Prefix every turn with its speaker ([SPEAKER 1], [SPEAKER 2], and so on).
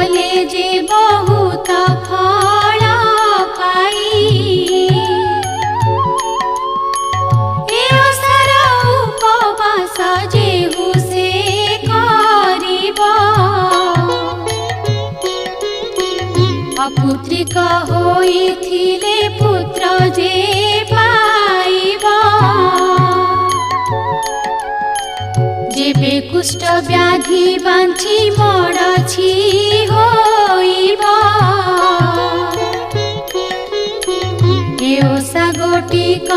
[SPEAKER 1] कले जे बहुत फल पाई ए ओषार उपवास जेहु से करिबा अपुत्रिक होइथिले पुत्र जे पाइबा जेबे कुष्ठ व्याधि बांछि मरछि होइबा ए ओषा गोटिक